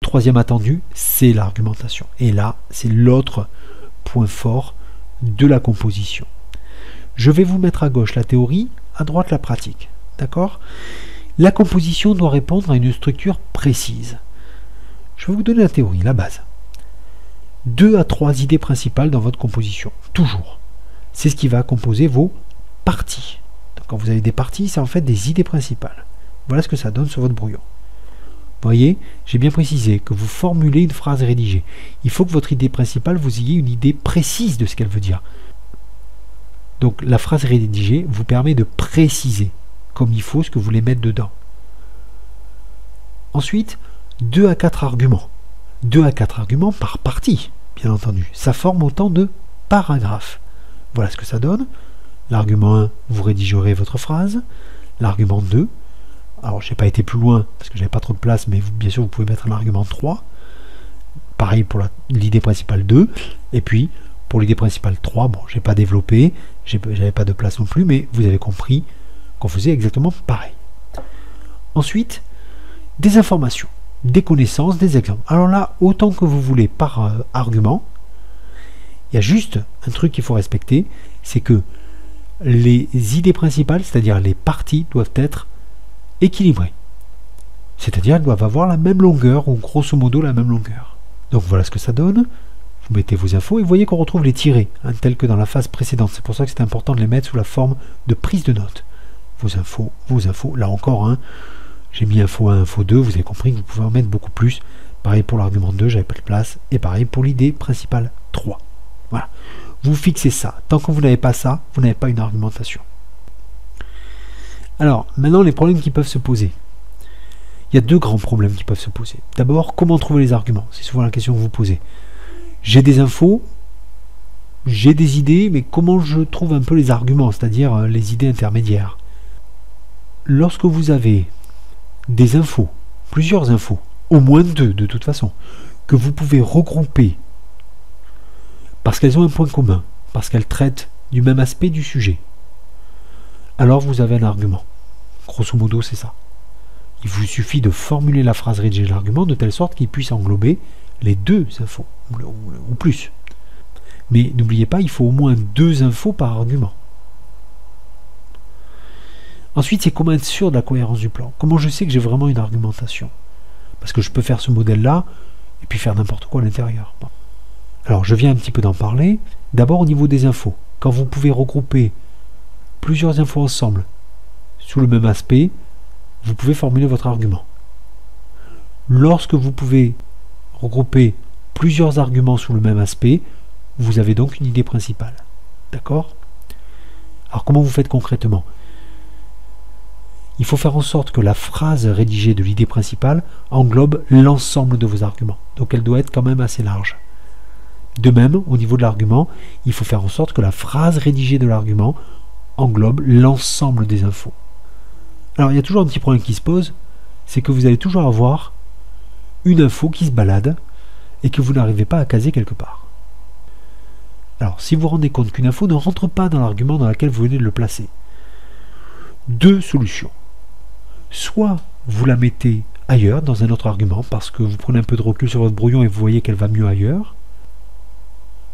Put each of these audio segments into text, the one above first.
troisième attendu, c'est l'argumentation. Et là, c'est l'autre point fort de la composition. Je vais vous mettre à gauche la théorie, à droite la pratique. D'accord? La composition doit répondre à une structure précise. Je vais vous donner la théorie, la base. 2 à 3 idées principales dans votre composition, toujours. C'est ce qui va composer vos parties. Donc, quand vous avez des parties, c'est en fait des idées principales. Voilà ce que ça donne sur votre brouillon. Vous voyez, j'ai bien précisé que vous formulez une phrase rédigée. Il faut que votre idée principale, vous ayez une idée précise de ce qu'elle veut dire. Donc la phrase rédigée vous permet de préciser comme il faut ce que vous voulez mettre dedans. Ensuite, 2 à 4 arguments. 2 à 4 arguments par partie, bien entendu. Ça forme autant de paragraphes. Voilà ce que ça donne. L'argument 1, vous rédigerez votre phrase. L'argument 2, alors je n'ai pas été plus loin parce que j'avais pas trop de place, mais bien sûr vous pouvez mettre un argument 3. Pareil pour l'idée principale 2. Et puis pour l'idée principale 3, bon, j'ai pas développé, j'avais pas de place non plus, mais vous avez compris qu'on faisait exactement pareil. Ensuite, des informations, des connaissances, des exemples. Alors là, autant que vous voulez par argument, il y a juste un truc qu'il faut respecter, c'est que les idées principales, c'est-à-dire les parties, doivent être équilibrées. C'est-à-dire elles doivent avoir la même longueur, ou grosso modo la même longueur. Donc voilà ce que ça donne. Vous mettez vos infos et vous voyez qu'on retrouve les tirés, hein, tels que dans la phase précédente. C'est pour ça que c'est important de les mettre sous la forme de prise de notes. Vos infos, là encore, hein, j'ai mis info 1, info 2, vous avez compris que vous pouvez en mettre beaucoup plus. Pareil pour l'argument 2, j'avais pas de place, et pareil pour l'idée principale 3. Voilà. Vous fixez ça. Tant que vous n'avez pas ça, vous n'avez pas une argumentation. Alors, maintenant, les problèmes qui peuvent se poser. Il y a 2 grands problèmes qui peuvent se poser. D'abord, comment trouver les arguments? C'est souvent la question que vous posez. J'ai des infos, j'ai des idées, mais comment je trouve un peu les arguments, c'est-à-dire les idées intermédiaires? Lorsque vous avez des infos, plusieurs infos, au moins 2 de toute façon, que vous pouvez regrouper parce qu'elles ont un point commun, parce qu'elles traitent du même aspect du sujet, alors vous avez un argument. Grosso modo, c'est ça. Il vous suffit de formuler la phrase rédigée de l'argument de telle sorte qu'il puisse englober les 2 infos, ou plus. Mais n'oubliez pas, il faut au moins 2 infos par argument. Ensuite, c'est comment être sûr de la cohérence du plan. Comment je sais que j'ai vraiment une argumentation? Parce que je peux faire ce modèle-là, et puis faire n'importe quoi à l'intérieur. Bon. Alors, je viens un petit peu d'en parler. D'abord, au niveau des infos. Quand vous pouvez regrouper plusieurs infos ensemble, sous le même aspect, vous pouvez formuler votre argument. Lorsque vous pouvez regrouper plusieurs arguments sous le même aspect, vous avez donc une idée principale. D'accord? Alors comment vous faites concrètement? Il faut faire en sorte que la phrase rédigée de l'idée principale englobe l'ensemble de vos arguments. Donc elle doit être quand même assez large. De même, au niveau de l'argument, il faut faire en sorte que la phrase rédigée de l'argument englobe l'ensemble des infos. Alors il y a toujours un petit problème qui se pose, c'est que vous allez toujours avoir une info qui se balade et que vous n'arrivez pas à caser quelque part. Alors, si vous vous rendez compte qu'une info ne rentre pas dans l'argument dans lequel vous venez de le placer, 2 solutions. Soit vous la mettez ailleurs, dans un autre argument, parce que vous prenez un peu de recul sur votre brouillon et vous voyez qu'elle va mieux ailleurs.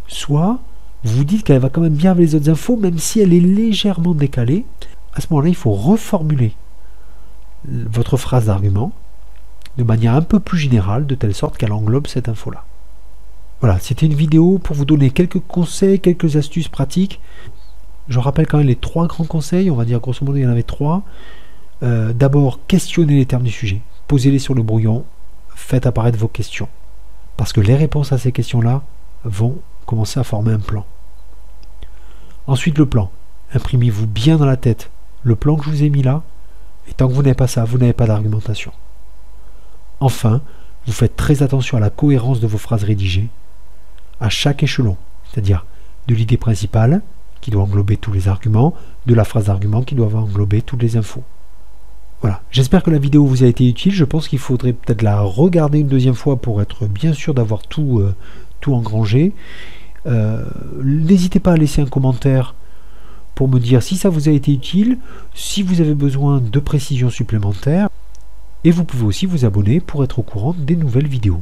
Soit vous vous dites qu'elle va quand même bien avec les autres infos, même si elle est légèrement décalée. À ce moment-là, il faut reformuler votre phrase d'argument de manière un peu plus générale, de telle sorte qu'elle englobe cette info-là. Voilà, c'était une vidéo pour vous donner quelques conseils, quelques astuces pratiques. Je rappelle quand même les 3 grands conseils, on va dire grosso modo il y en avait 3. D'abord, questionnez les termes du sujet, posez-les sur le brouillon, faites apparaître vos questions. Parce que les réponses à ces questions-là vont commencer à former un plan. Ensuite, le plan. Imprimez-vous bien dans la tête le plan que je vous ai mis là, et tant que vous n'avez pas ça, vous n'avez pas d'argumentation. Enfin, vous faites très attention à la cohérence de vos phrases rédigées, à chaque échelon, c'est-à-dire de l'idée principale, qui doit englober tous les arguments, de la phrase d'argument qui doit englober toutes les infos. Voilà, j'espère que la vidéo vous a été utile, je pense qu'il faudrait peut-être la regarder une deuxième fois pour être bien sûr d'avoir tout engrangé. N'hésitez pas à laisser un commentaire pour me dire si ça vous a été utile, si vous avez besoin de précisions supplémentaires. Et vous pouvez aussi vous abonner pour être au courant des nouvelles vidéos.